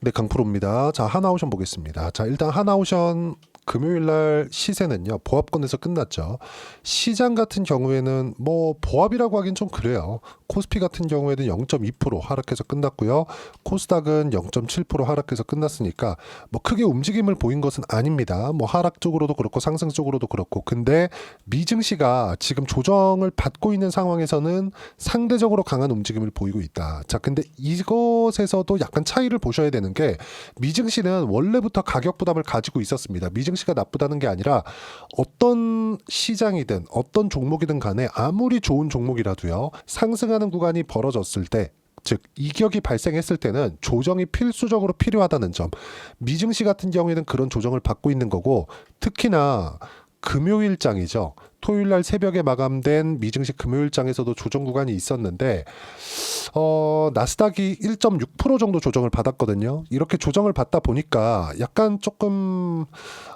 네, 강프로입니다. 자, 하나오션 보겠습니다. 자, 일단 하나오션 금요일 날 시세는요, 보합권에서 끝났죠. 시장 같은 경우에는 뭐 보합이라고 하긴 좀 그래요. 코스피 같은 경우에는 0.2% 하락해서 끝났고요. 코스닥은 0.7% 하락해서 끝났으니까 뭐 크게 움직임을 보인 것은 아닙니다. 뭐 하락 쪽으로도 그렇고 상승 쪽으로도 그렇고. 근데 미증시가 지금 조정을 받고 있는 상황에서는 상대적으로 강한 움직임을 보이고 있다. 자, 근데 이것에서도 약간 차이를 보셔야 되는 게 미증시는 원래부터 가격 부담을 가지고 있었습니다. 미증시가 나쁘다는 게 아니라 어떤 시장이든 어떤 종목이든 간에 아무리 좋은 종목이라도요. 상승하는 구간이 벌어졌을 때 즉 이격이 발생했을 때는 조정이 필수적으로 필요하다는 점. 미증시 같은 경우에는 그런 조정을 받고 있는 거고 특히나 금요일장이죠. 토요일 날 새벽에 마감된 미증시 금요일장에서도 조정 구간이 있었는데 나스닥이 1.6% 정도 조정을 받았거든요. 이렇게 조정을 받다 보니까 약간 조금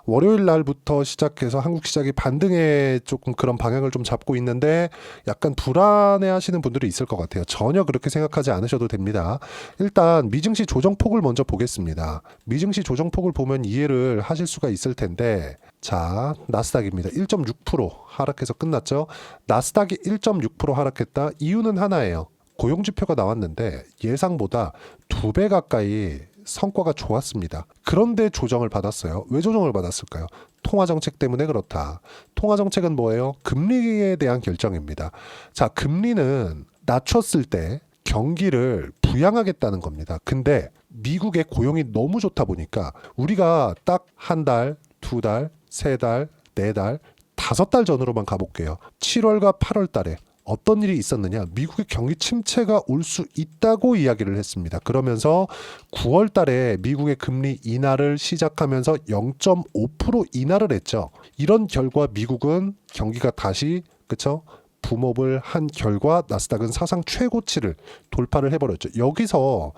월요일 날부터 시작해서 한국 시장이 반등에 조금 그런 방향을 좀 잡고 있는데 약간 불안해 하시는 분들이 있을 것 같아요. 전혀 그렇게 생각하지 않으셔도 됩니다. 일단 미증시 조정폭을 먼저 보겠습니다. 미증시 조정폭을 보면 이해를 하실 수가 있을 텐데 자, 나스닥입니다. 1.6% 하락해서 끝났죠. 나스닥이 1.6% 하락했다. 이유는 하나예요. 고용지표가 나왔는데 예상보다 2배 가까이 성과가 좋았습니다. 그런데 조정을 받았어요. 왜 조정을 받았을까요? 통화정책 때문에 그렇다. 통화정책은 뭐예요? 금리에 대한 결정입니다. 자, 금리는 낮췄을 때 경기를 부양하겠다는 겁니다. 근데 미국의 고용이 너무 좋다 보니까 우리가 딱 한 달, 두 달, 세 달, 네 달, 5달 전으로만 가볼게요. 7월과 8월 달에 어떤 일이 있었느냐? 미국의 경기 침체가 올 수 있다고 이야기를 했습니다. 그러면서 9월 달에 미국의 금리 인하를 시작하면서 0.5% 인하를 했죠. 이런 결과 미국은 경기가 다시 그쵸? 붐업을 한 결과 나스닥은 사상 최고치를 돌파를 해버렸죠. 여기서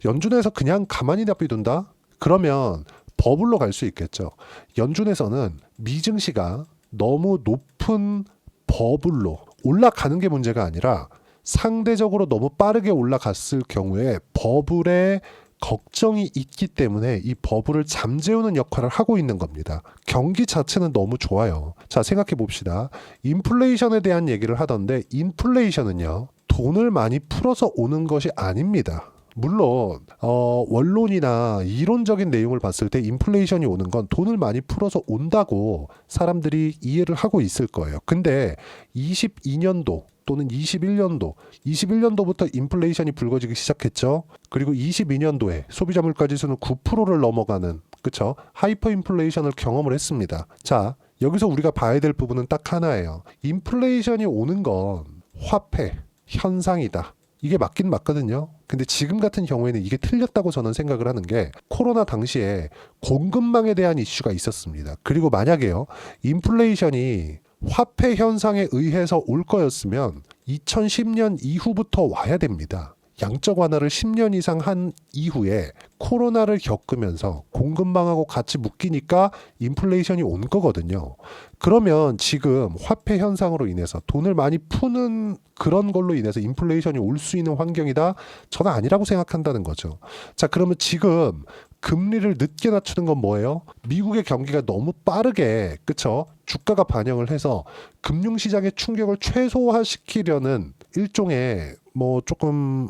연준에서 그냥 가만히 놔둔다? 그러면 버블로 갈 수 있겠죠. 연준에서는 미증시가 너무 높은 버블로 올라가는 게 문제가 아니라 상대적으로 너무 빠르게 올라갔을 경우에 버블에 걱정이 있기 때문에 이 버블을 잠재우는 역할을 하고 있는 겁니다. 경기 자체는 너무 좋아요. 자, 생각해 봅시다. 인플레이션에 대한 얘기를 하던데 인플레이션은요. 돈을 많이 풀어서 오는 것이 아닙니다. 물론 원론이나 이론적인 내용을 봤을 때 인플레이션이 오는 건 돈을 많이 풀어서 온다고 사람들이 이해를 하고 있을 거예요. 근데 22년도 또는 21년도부터 인플레이션이 불거지기 시작했죠. 그리고 22년도에 소비자 물가 지수는 9%를 넘어가는 그쵸? 하이퍼 인플레이션을 경험을 했습니다. 자, 여기서 우리가 봐야 될 부분은 딱 하나예요. 인플레이션이 오는 건 화폐 현상이다. 이게 맞긴 맞거든요. 근데 지금 같은 경우에는 이게 틀렸다고 저는 생각을 하는 게 코로나 당시에 공급망에 대한 이슈가 있었습니다. 그리고 만약에요, 인플레이션이 화폐 현상에 의해서 올 거였으면 2010년 이후부터 와야 됩니다. 양적 완화를 10년 이상 한 이후에 코로나를 겪으면서 공급망하고 같이 묶이니까 인플레이션이 온 거거든요. 그러면 지금 화폐 현상으로 인해서 돈을 많이 푸는 그런 걸로 인해서 인플레이션이 올 수 있는 환경이다? 저는 아니라고 생각한다는 거죠. 자, 그러면 지금 금리를 늦게 낮추는 건 뭐예요? 미국의 경기가 너무 빠르게, 그쵸? 주가가 반영을 해서 금융시장의 충격을 최소화시키려는 일종의 뭐 조금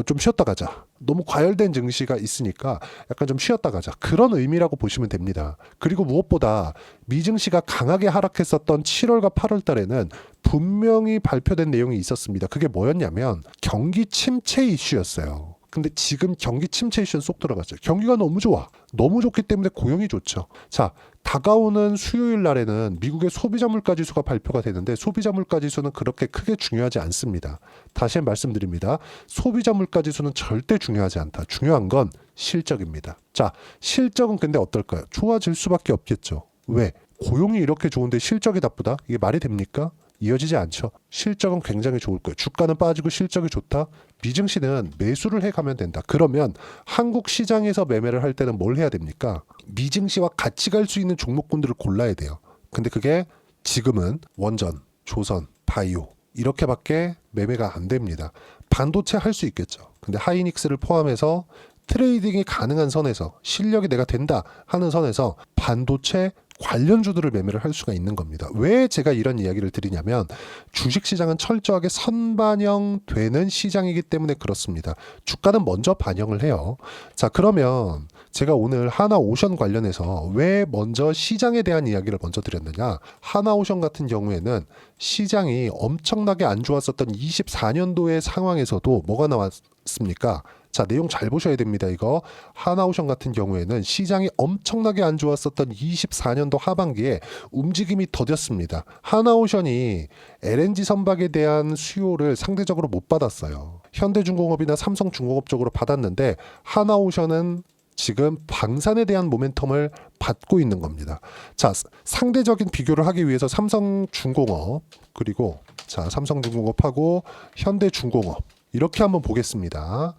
좀 쉬었다 가자. 너무 과열된 증시가 있으니까 약간 좀 쉬었다 가자. 그런 의미라고 보시면 됩니다. 그리고 무엇보다 미증시가 강하게 하락했었던 7월과 8월 달에는 분명히 발표된 내용이 있었습니다. 그게 뭐였냐면 경기 침체 이슈였어요. 근데 지금 경기 침체 이슈는 쏙 들어갔죠. 경기가 너무 좋아. 너무 좋기 때문에 고용이 좋죠. 자, 다가오는 수요일 날에는 미국의 소비자 물가 지수가 발표가 되는데 소비자 물가 지수는 그렇게 크게 중요하지 않습니다. 다시 말씀드립니다. 소비자 물가 지수는 절대 중요하지 않다. 중요한 건 실적입니다. 자, 실적은 근데 어떨까요? 좋아질 수밖에 없겠죠. 왜? 고용이 이렇게 좋은데 실적이 나쁘다? 이게 말이 됩니까? 이어지지 않죠. 실적은 굉장히 좋을 거예요. 주가는 빠지고 실적이 좋다? 미증시는 매수를 해가면 된다. 그러면 한국 시장에서 매매를 할 때는 뭘 해야 됩니까? 미증시와 같이 갈 수 있는 종목군들을 골라야 돼요. 근데 그게 지금은 원전, 조선, 바이오 이렇게밖에 매매가 안 됩니다. 반도체 할 수 있겠죠. 근데 하이닉스를 포함해서 트레이딩이 가능한 선에서 실력이 내가 된다 하는 선에서 반도체 관련주들을 매매를 할 수가 있는 겁니다. 왜 제가 이런 이야기를 드리냐면 주식시장은 철저하게 선반영되는 시장이기 때문에 그렇습니다. 주가는 먼저 반영을 해요. 자, 그러면 제가 오늘 하나오션 관련해서 왜 먼저 시장에 대한 이야기를 먼저 드렸느냐. 하나오션 같은 경우에는 시장이 엄청나게 안 좋았었던 24년도의 상황에서도 뭐가 나왔습니까? 자, 내용 잘 보셔야 됩니다. 이거 하나오션 같은 경우에는 시장이 엄청나게 안 좋았었던 24년도 하반기에 움직임이 더뎠습니다. 하나오션이 LNG 선박에 대한 수요를 상대적으로 못 받았어요. 현대중공업이나 삼성중공업 쪽으로 받았는데 하나오션은 지금 방산에 대한 모멘텀을 받고 있는 겁니다. 자, 상대적인 비교를 하기 위해서 삼성중공업 그리고 자, 삼성중공업하고 현대중공업 이렇게 한번 보겠습니다.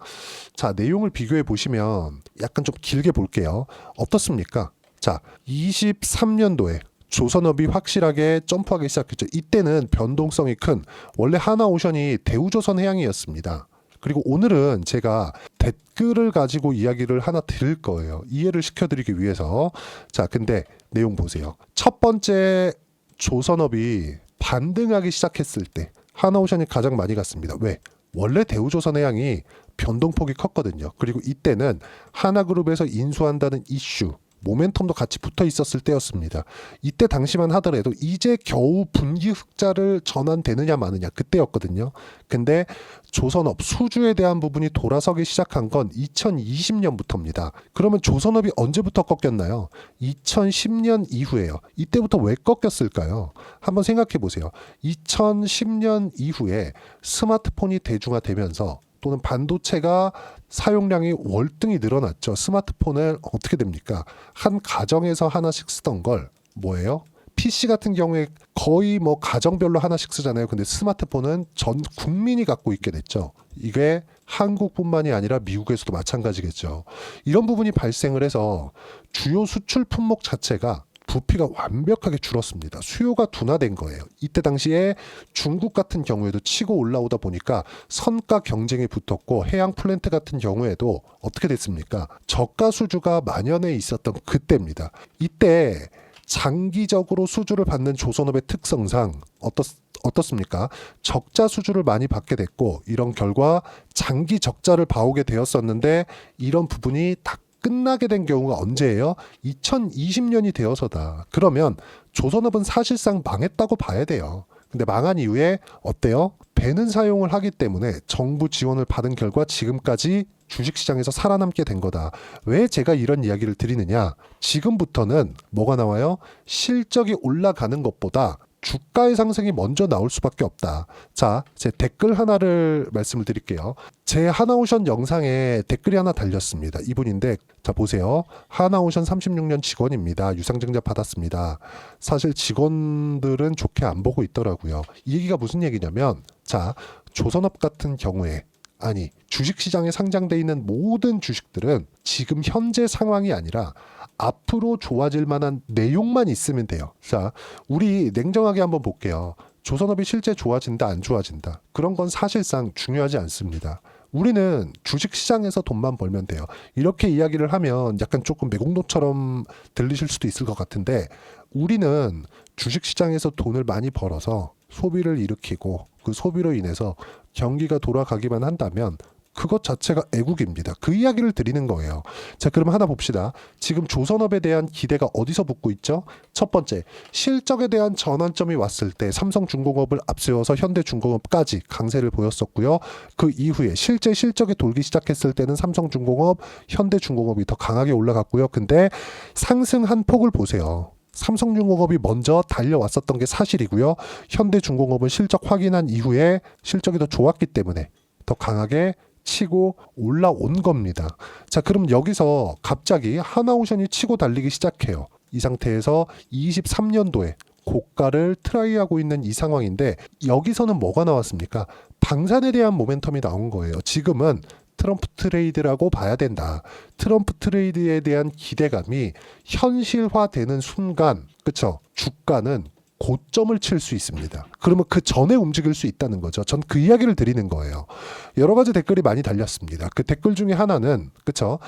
자, 내용을 비교해 보시면 약간 좀 길게 볼게요. 어떻습니까? 자, 23년도에 조선업이 확실하게 점프하기 시작했죠. 이때는 변동성이 큰 원래 하나오션이 대우조선해양이었습니다. 그리고 오늘은 제가 댓글을 가지고 이야기를 하나 드릴 거예요. 이해를 시켜드리기 위해서. 자, 근데 내용 보세요. 첫 번째 조선업이 반등하기 시작했을 때 하나오션이 가장 많이 갔습니다. 왜? 원래 대우조선해양이 변동폭이 컸거든요. 그리고 이때는 하나그룹에서 인수한다는 이슈, 모멘텀도 같이 붙어 있었을 때였습니다. 이때 당시만 하더라도 이제 겨우 분기 흑자를 전환되느냐 마느냐 그때였거든요. 근데 조선업 수주에 대한 부분이 돌아서기 시작한 건 2020년부터입니다. 그러면 조선업이 언제부터 꺾였나요? 2010년 이후에요. 이때부터 왜 꺾였을까요? 한번 생각해 보세요. 2010년 이후에 스마트폰이 대중화되면서 또는 반도체가 사용량이 월등히 늘어났죠. 스마트폰을 어떻게 됩니까? 한 가정에서 하나씩 쓰던 걸 뭐예요? PC 같은 경우에 거의 뭐 가정별로 하나씩 쓰잖아요. 근데 스마트폰은 전 국민이 갖고 있게 됐죠. 이게 한국뿐만이 아니라 미국에서도 마찬가지겠죠. 이런 부분이 발생을 해서 주요 수출 품목 자체가 부피가 완벽하게 줄었습니다. 수요가 둔화된 거예요. 이때 당시에 중국 같은 경우에도 치고 올라오다 보니까 선가 경쟁이 붙었고 해양 플랜트 같은 경우에도 어떻게 됐습니까? 저가 수주가 만연해 있었던 그때입니다. 이때 장기적으로 수주를 받는 조선업의 특성상 어떻습니까? 적자 수주를 많이 받게 됐고 이런 결과 장기 적자를 봐오게 되었었는데 이런 부분이 다 끝나게 된 경우가 언제예요? 2020년이 되어서다. 그러면 조선업은 사실상 망했다고 봐야 돼요. 근데 망한 이후에 어때요? 배는 사용을 하기 때문에 정부 지원을 받은 결과 지금까지 주식시장에서 살아남게 된 거다. 왜 제가 이런 이야기를 드리느냐? 지금부터는 뭐가 나와요? 실적이 올라가는 것보다 주가의 상승이 먼저 나올 수밖에 없다. 자, 제 댓글 하나를 말씀을 드릴게요. 제 하나오션 영상에 댓글이 하나 달렸습니다. 이분인데 자 보세요. 하나오션 36년 직원입니다. 유상증자 받았습니다. 사실 직원들은 좋게 안 보고 있더라고요. 이 얘기가 무슨 얘기냐면 자, 조선업 같은 경우에 아니 주식시장에 상장돼 있는 모든 주식들은 지금 현재 상황이 아니라 앞으로 좋아질 만한 내용만 있으면 돼요. 자, 우리 냉정하게 한번 볼게요. 조선업이 실제 좋아진다 안 좋아진다 그런 건 사실상 중요하지 않습니다. 우리는 주식시장에서 돈만 벌면 돼요. 이렇게 이야기를 하면 약간 조금 매국노처럼 들리실 수도 있을 것 같은데 우리는 주식시장에서 돈을 많이 벌어서 소비를 일으키고 그 소비로 인해서 경기가 돌아가기만 한다면 그것 자체가 애국입니다. 그 이야기를 드리는 거예요. 자, 그럼 하나 봅시다. 지금 조선업에 대한 기대가 어디서 붙고 있죠? 첫 번째, 실적에 대한 전환점이 왔을 때 삼성중공업을 앞세워서 현대중공업까지 강세를 보였었고요. 그 이후에 실제 실적이 돌기 시작했을 때는 삼성중공업, 현대중공업이 더 강하게 올라갔고요. 근데 상승한 폭을 보세요. 삼성중공업이 먼저 달려왔었던 게 사실이고요. 현대중공업은 실적 확인한 이후에 실적이 더 좋았기 때문에 더 강하게 치고 올라온 겁니다. 자, 그럼 여기서 갑자기 하나오션이 치고 달리기 시작해요. 이 상태에서 23년도에 고가를 트라이하고 있는 이 상황인데 여기서는 뭐가 나왔습니까? 방산에 대한 모멘텀이 나온 거예요. 지금은 트럼프 트레이드라고 봐야 된다. 트럼프 트레이드에 대한 기대감이 현실화되는 순간, 그쵸? 주가는 고점을 칠 수 있습니다. 그러면 그 전에 움직일 수 있다는 거죠. 전 그 이야기를 드리는 거예요. 여러 가지 댓글이 많이 달렸습니다. 그 댓글 중에 하나는 그쵸?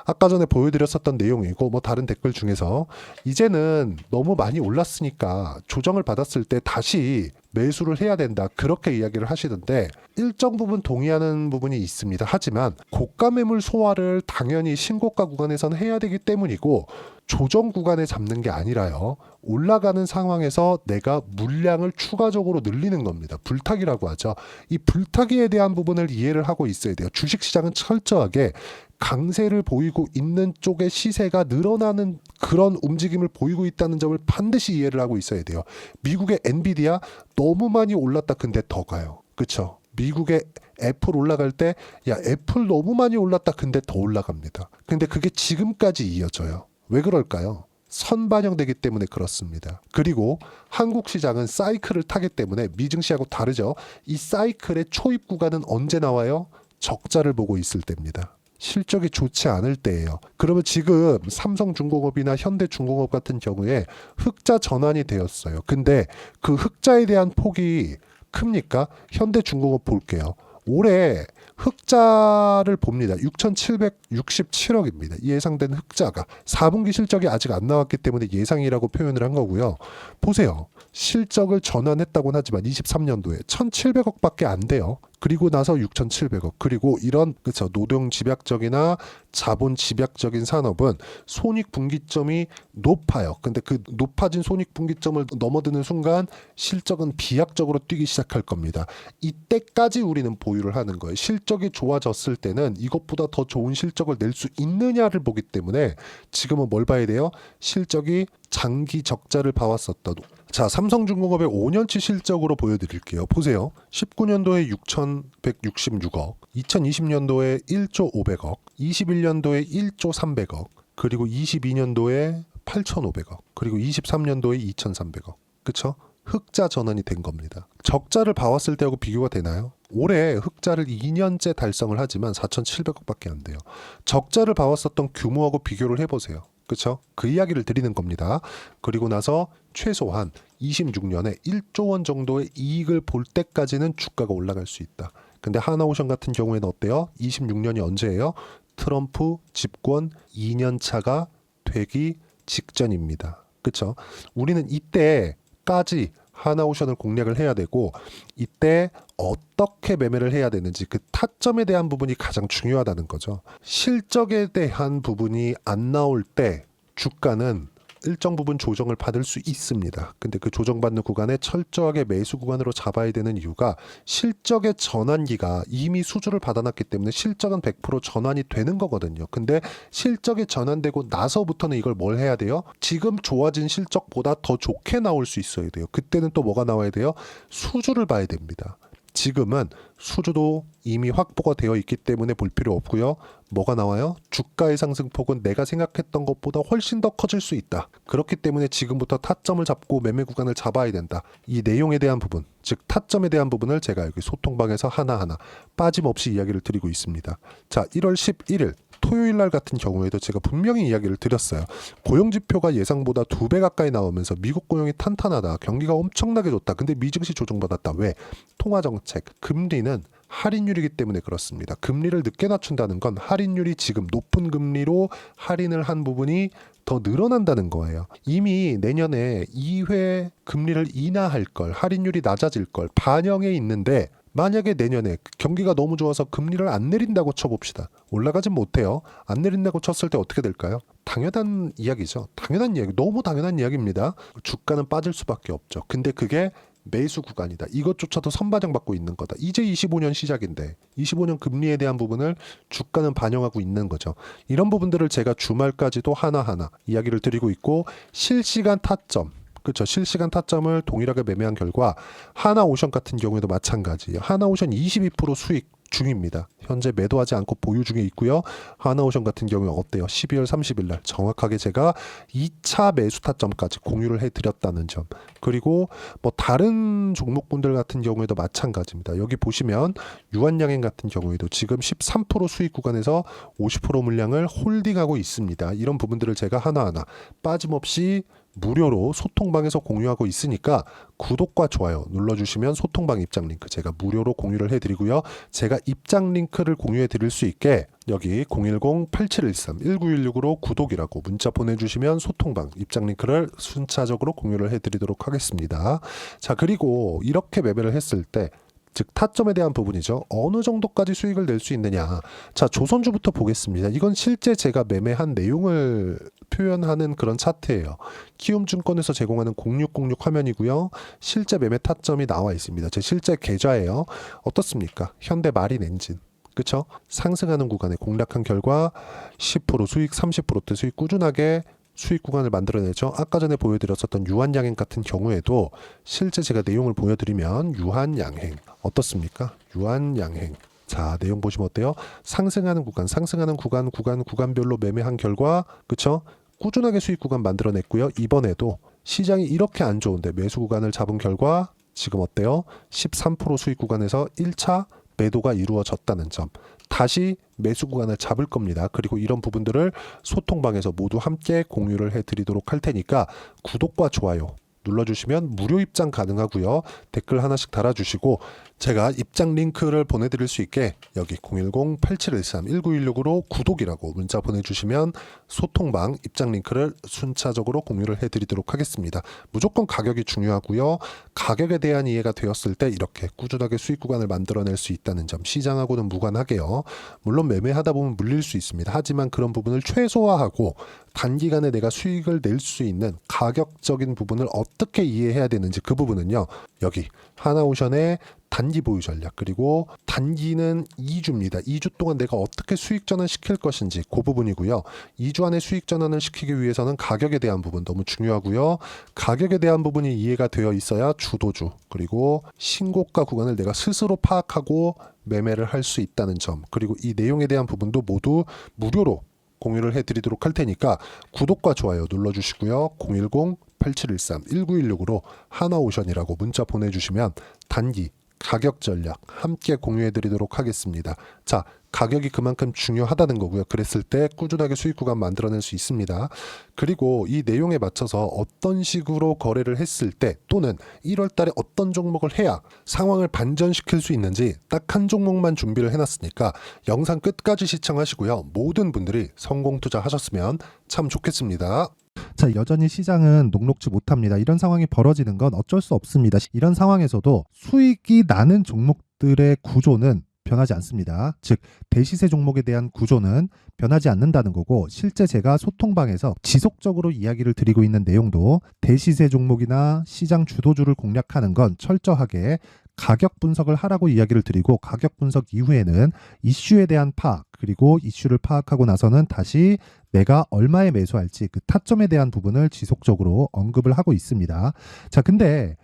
아까 전에 보여드렸었던 내용이고 뭐 다른 댓글 중에서 이제는 너무 많이 올랐으니까 조정을 받았을 때 다시 매수를 해야 된다 그렇게 이야기를 하시던데 일정 부분 동의하는 부분이 있습니다. 하지만 고가 매물 소화를 당연히 신고가 구간에서는 해야 되기 때문이고 조정 구간에 잡는 게 아니라요. 올라가는 상황에서 내가 물량을 추가적으로 늘리는 겁니다. 불타기라고 하죠. 이 불타기에 대한 부분을 이해를 하고 있어야 돼요. 주식시장은 철저하게 강세를 보이고 있는 쪽의 시세가 늘어나는 그런 움직임을 보이고 있다는 점을 반드시 이해를 하고 있어야 돼요. 미국의 엔비디아 너무 많이 올랐다 근데 더 가요. 그쵸? 미국의 애플 올라갈 때 야 애플 너무 많이 올랐다 근데 더 올라갑니다. 근데 그게 지금까지 이어져요. 왜 그럴까요? 선반영되기 때문에 그렇습니다. 그리고 한국 시장은 사이클을 타기 때문에 미증시하고 다르죠. 이 사이클의 초입 구간은 언제 나와요? 적자를 보고 있을 때입니다. 실적이 좋지 않을 때예요. 그러면 지금 삼성중공업이나 현대중공업 같은 경우에 흑자 전환이 되었어요. 근데 그 흑자에 대한 폭이 큽니까? 현대중공업 볼게요. 올해 흑자를 봅니다. 6,767억입니다. 예상된 흑자가 4분기 실적이 아직 안 나왔기 때문에 예상이라고 표현을 한 거고요. 보세요. 실적을 전환했다고는 하지만 23년도에 1,700억밖에 안 돼요. 그리고 나서 6,700억. 그리고 이런 그쵸 노동 집약적이나 자본 집약적인 산업은 손익 분기점이 높아요. 근데 그 높아진 손익 분기점을 넘어드는 순간 실적은 비약적으로 뛰기 시작할 겁니다. 이때까지 우리는 보유를 하는 거예요. 실적이 좋아졌을 때는 이것보다 더 좋은 실적을 낼 수 있느냐를 보기 때문에 지금은 뭘 봐야 돼요? 실적이 장기 적자를 봐왔었던 자 삼성중공업의 5년치 실적으로 보여드릴게요. 보세요. 19년도에 6,166억, 2020년도에 1조 500억, 21년도에 1조 300억, 그리고 22년도에 8,500억, 그리고 23년도에 2,300억. 그쵸? 흑자 전환이 된 겁니다. 적자를 봐왔을 때하고 비교가 되나요? 올해 흑자를 2년째 달성을 하지만 4,700억밖에 안 돼요. 적자를 봐왔었던 규모하고 비교를 해보세요. 그렇죠? 그 이야기를 드리는 겁니다. 그리고 나서 최소한 26년에 1조 원 정도의 이익을 볼 때까지는 주가가 올라갈 수 있다. 근데 하나오션 같은 경우에는 어때요? 26년이 언제예요? 트럼프 집권 2년 차가 되기 직전입니다. 그렇죠? 우리는 이때까지 하나오션을 공략을 해야 되고 이때 어떻게 매매를 해야 되는지 그 타점에 대한 부분이 가장 중요하다는 거죠. 실적에 대한 부분이 안 나올 때 주가는 일정 부분 조정을 받을 수 있습니다. 근데 그 조정받는 구간에 철저하게 매수 구간으로 잡아야 되는 이유가 실적의 전환기가 이미 수주를 받아놨기 때문에 실적은 100% 전환이 되는 거거든요. 근데 실적이 전환되고 나서부터는 이걸 뭘 해야 돼요? 지금 좋아진 실적보다 더 좋게 나올 수 있어야 돼요. 그때는 또 뭐가 나와야 돼요? 수주를 봐야 됩니다. 지금은 수주도 이미 확보가 되어 있기 때문에 볼 필요 없고요. 뭐가 나와요? 주가의 상승폭은 내가 생각했던 것보다 훨씬 더 커질 수 있다. 그렇기 때문에 지금부터 타점을 잡고 매매 구간을 잡아야 된다. 이 내용에 대한 부분, 즉 타점에 대한 부분을 제가 여기 소통방에서 하나하나 빠짐없이 이야기를 드리고 있습니다. 자, 1월 11일 토요일 날 같은 경우에도 제가 분명히 이야기를 드렸어요. 고용지표가 예상보다 2배 가까이 나오면서 미국 고용이 탄탄하다. 경기가 엄청나게 좋다. 근데 미증시 조정받았다. 왜? 통화정책, 금리는 할인율이기 때문에 그렇습니다. 금리를 늦게 낮춘다는 건 할인율이 지금 높은 금리로 할인을 한 부분이 더 늘어난다는 거예요. 이미 내년에 2회 금리를 인하할 걸, 할인율이 낮아질 걸 반영해 있는데 만약에 내년에 경기가 너무 좋아서 금리를 안 내린다고 쳐봅시다. 올라가진 못해요. 안 내린다고 쳤을 때 어떻게 될까요? 당연한 이야기죠. 당연한 이야기. 너무 당연한 이야기입니다. 주가는 빠질 수밖에 없죠. 근데 그게 매수 구간이다. 이것조차도 선반영받고 있는 거다. 이제 25년 시작인데 25년 금리에 대한 부분을 주가는 반영하고 있는 거죠. 이런 부분들을 제가 주말까지도 하나하나 이야기를 드리고 있고 실시간 타점 그렇죠. 실시간 타점을 동일하게 매매한 결과 하나오션 같은 경우에도 마찬가지예요. 하나오션 22% 수익 중입니다. 현재 매도하지 않고 보유 중에 있고요. 하나오션 같은 경우에 어때요? 12월 30일 날 정확하게 제가 2차 매수 타점까지 공유를 해드렸다는 점. 그리고 뭐 다른 종목군들 같은 경우에도 마찬가지입니다. 여기 보시면 유한양행 같은 경우에도 지금 13% 수익 구간에서 50% 물량을 홀딩하고 있습니다. 이런 부분들을 제가 하나하나 빠짐없이 무료로 소통방에서 공유하고 있으니까 구독과 좋아요 눌러주시면 소통방 입장 링크 제가 무료로 공유를 해드리고요. 제가 입장 링크를 공유해 드릴 수 있게 여기 010-8713-1916으로 구독이라고 문자 보내주시면 소통방 입장 링크를 순차적으로 공유를 해드리도록 하겠습니다. 자, 그리고 이렇게 매매를 했을 때 즉 타점에 대한 부분이죠. 어느 정도까지 수익을 낼 수 있느냐. 자, 조선주부터 보겠습니다. 이건 실제 제가 매매한 내용을 표현하는 그런 차트예요. 키움증권에서 제공하는 0606 화면이고요. 실제 매매 타점이 나와 있습니다. 제 실제 계좌예요. 어떻습니까? 현대 마린 엔진. 그쵸? 상승하는 구간에 공략한 결과 10% 수익, 30%대 수익 꾸준하게 수익 구간을 만들어내죠. 아까 전에 보여드렸었던 유한양행 같은 경우에도 실제 제가 내용을 보여드리면 유한양행 어떻습니까? 유한양행 자, 내용 보시면 어때요? 상승하는 구간, 구간별로 매매한 결과 그쵸? 꾸준하게 수익 구간 만들어냈고요. 이번에도 시장이 이렇게 안 좋은데 매수 구간을 잡은 결과 지금 어때요? 13% 수익 구간에서 1차 매도가 이루어졌다는 점. 다시 매수 구간을 잡을 겁니다. 그리고 이런 부분들을 소통방에서 모두 함께 공유를 해드리도록 할 테니까 구독과 좋아요 눌러주시면 무료 입장 가능하고요. 댓글 하나씩 달아주시고 제가 입장 링크를 보내드릴 수 있게 여기 010-8713-1916으로 구독이라고 문자 보내주시면 소통방 입장 링크를 순차적으로 공유를 해드리도록 하겠습니다. 무조건 가격이 중요하고요. 가격에 대한 이해가 되었을 때 이렇게 꾸준하게 수익 구간을 만들어낼 수 있다는 점 시장하고는 무관하게요. 물론 매매하다 보면 물릴 수 있습니다. 하지만 그런 부분을 최소화하고 단기간에 내가 수익을 낼 수 있는 가격적인 부분을 어떻게 이해해야 되는지 그 부분은요. 여기 하나오션의 단기 보유 전략 그리고 단기는 2주입니다. 2주 동안 내가 어떻게 수익 전환 시킬 것인지 그 부분이고요. 2주 안에 수익 전환을 시키기 위해서는 가격에 대한 부분 너무 중요하고요. 가격에 대한 부분이 이해가 되어 있어야 주도주 그리고 신고가 구간을 내가 스스로 파악하고 매매를 할 수 있다는 점 그리고 이 내용에 대한 부분도 모두 무료로 공유를 해드리도록 할 테니까 구독과 좋아요 눌러주시고요. 010-8713-1916으로 하나오션이라고 문자 보내주시면 단기 가격 전략 함께 공유해드리도록 하겠습니다. 자, 가격이 그만큼 중요하다는 거고요. 그랬을 때 꾸준하게 수익 구간 만들어낼 수 있습니다. 그리고 이 내용에 맞춰서 어떤 식으로 거래를 했을 때 또는 1월 달에 어떤 종목을 해야 상황을 반전시킬 수 있는지 딱 한 종목만 준비를 해놨으니까 영상 끝까지 시청하시고요. 모든 분들이 성공 투자하셨으면 참 좋겠습니다. 자, 여전히 시장은 녹록지 못합니다. 이런 상황이 벌어지는 건 어쩔 수 없습니다. 이런 상황에서도 수익이 나는 종목들의 구조는 변하지 않습니다. 즉, 대시세 종목에 대한 구조는 변하지 않는다는 거고 실제 제가 소통방에서 지속적으로 이야기를 드리고 있는 내용도 대시세 종목이나 시장 주도주를 공략하는 건 철저하게 가격 분석을 하라고 이야기를 드리고 가격 분석 이후에는 이슈에 대한 파악 그리고 이슈를 파악하고 나서는 다시 내가 얼마에 매수할지 그 타점에 대한 부분을 지속적으로 언급을 하고 있습니다. 자, 근데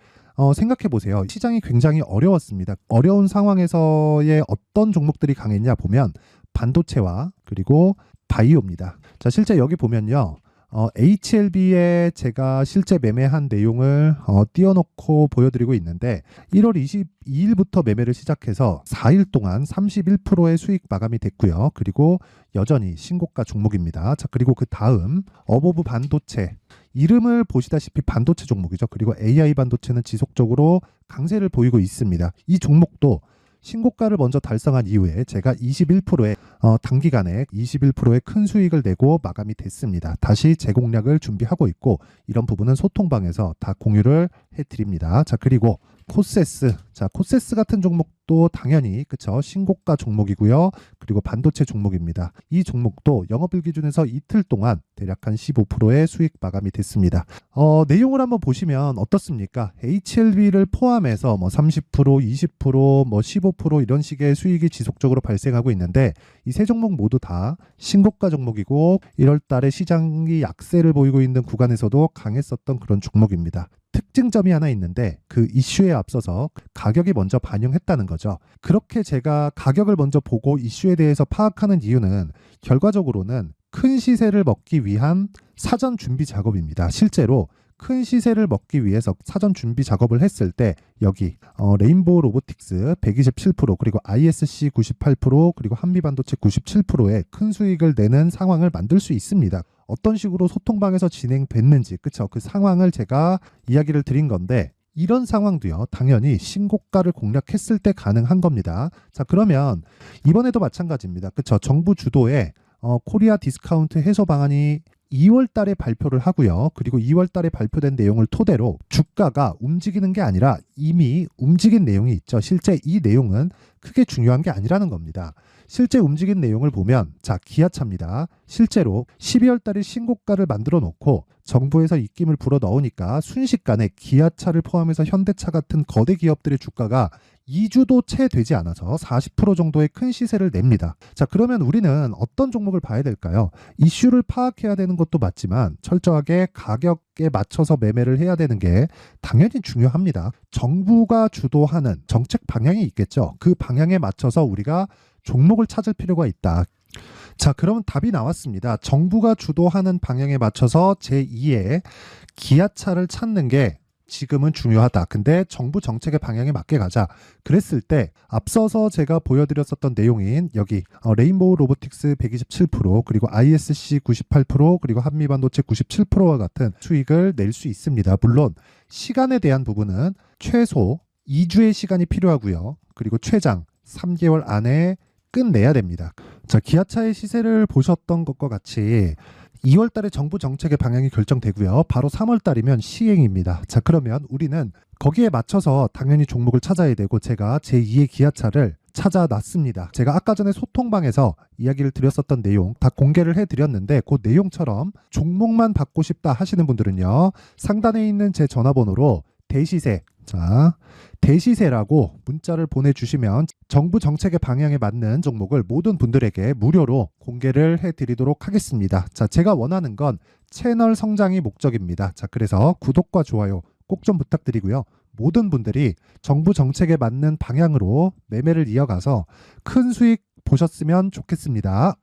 생각해 보세요. 시장이 굉장히 어려웠습니다. 어려운 상황에서의 어떤 종목들이 강했냐 보면 반도체와 그리고 바이오입니다. 자, 실제 여기 보면요. HLB에 제가 실제 매매한 내용을 띄워놓고 보여드리고 있는데 1월 22일부터 매매를 시작해서 4일 동안 31%의 수익 마감이 됐고요. 그리고 여전히 신고가 종목입니다. 자, 그리고 그 다음 어보브 반도체 이름을 보시다시피 반도체 종목이죠. 그리고 AI 반도체는 지속적으로 강세를 보이고 있습니다. 이 종목도 신고가를 먼저 달성한 이후에 제가 21%의 단기간에 21%의 큰 수익을 내고 마감이 됐습니다. 다시 재공략을 준비하고 있고 이런 부분은 소통방에서 다 공유를 해드립니다. 자, 그리고 코세스. 자, 코세스 같은 종목도 당연히 그쵸 신고가 종목이고요. 그리고 반도체 종목입니다. 이 종목도 영업일 기준에서 이틀 동안 대략 한 15%의 수익 마감이 됐습니다. 내용을 한번 보시면 어떻습니까? HLB를 포함해서 뭐 30%, 20%, 뭐 15% 이런 식의 수익이 지속적으로 발생하고 있는데 이 세 종목 모두 다 신고가 종목이고 1월 달에 시장이 약세를 보이고 있는 구간에서도 강했었던 그런 종목입니다. 특징점이 하나 있는데 그 이슈에 앞서서 가격이 먼저 반영했다는 거죠. 그렇게 제가 가격을 먼저 보고 이슈에 대해서 파악하는 이유는 결과적으로는 큰 시세를 먹기 위한 사전 준비 작업입니다. 실제로 큰 시세를 먹기 위해서 사전 준비 작업을 했을 때 여기 레인보우 로보틱스 127% 그리고 ISC 98% 그리고 한미반도체 97%의 큰 수익을 내는 상황을 만들 수 있습니다. 어떤 식으로 소통방에서 진행됐는지 그쵸? 그 상황을 제가 이야기를 드린 건데 이런 상황도요 당연히 신고가를 공략했을 때 가능한 겁니다. 자 그러면 이번에도 마찬가지입니다. 그쵸? 정부 주도의 코리아 디스카운트 해소 방안이 2월 달에 발표를 하고요. 그리고 2월 달에 발표된 내용을 토대로 주가가 움직이는 게 아니라 이미 움직인 내용이 있죠. 실제 이 내용은 크게 중요한 게 아니라는 겁니다. 실제 움직인 내용을 보면 자 기아차입니다. 실제로 12월 달에 신고가를 만들어 놓고 정부에서 입김을 불어 넣으니까 순식간에 기아차를 포함해서 현대차 같은 거대 기업들의 주가가 2주도 채 되지 않아서 40% 정도의 큰 시세를 냅니다. 자 그러면 우리는 어떤 종목을 봐야 될까요? 이슈를 파악해야 되는 것도 맞지만 철저하게 가격에 맞춰서 매매를 해야 되는 게 당연히 중요합니다. 정부가 주도하는 정책 방향이 있겠죠. 그 방향에 맞춰서 우리가 종목을 찾을 필요가 있다. 자 그러면 답이 나왔습니다. 정부가 주도하는 방향에 맞춰서 제2의 기아차를 찾는 게 지금은 중요하다. 근데 정부 정책의 방향에 맞게 가자. 그랬을 때 앞서서 제가 보여드렸었던 내용인 여기 레인보우 로보틱스 127% 그리고 ISC 98% 그리고 한미반도체 97%와 같은 수익을 낼 수 있습니다. 물론 시간에 대한 부분은 최소 2주의 시간이 필요하고요. 그리고 최장 3개월 안에 끝내야 됩니다. 자, 기아차의 시세를 보셨던 것과 같이 2월 달에 정부 정책의 방향이 결정되고요. 바로 3월 달이면 시행입니다. 자, 그러면 우리는 거기에 맞춰서 당연히 종목을 찾아야 되고 제가 제2의 기아차를 찾아놨습니다. 제가 아까 전에 소통방에서 이야기를 드렸었던 내용 다 공개를 해드렸는데 그 내용처럼 종목만 받고 싶다 하시는 분들은요. 상단에 있는 제 전화번호로 대시세, 자 대시세라고 문자를 보내주시면 정부 정책의 방향에 맞는 종목을 모든 분들에게 무료로 공개를 해드리도록 하겠습니다. 자, 제가 원하는 건 채널 성장이 목적입니다. 자, 그래서 구독과 좋아요 꼭 좀 부탁드리고요. 모든 분들이 정부 정책에 맞는 방향으로 매매를 이어가서 큰 수익 보셨으면 좋겠습니다.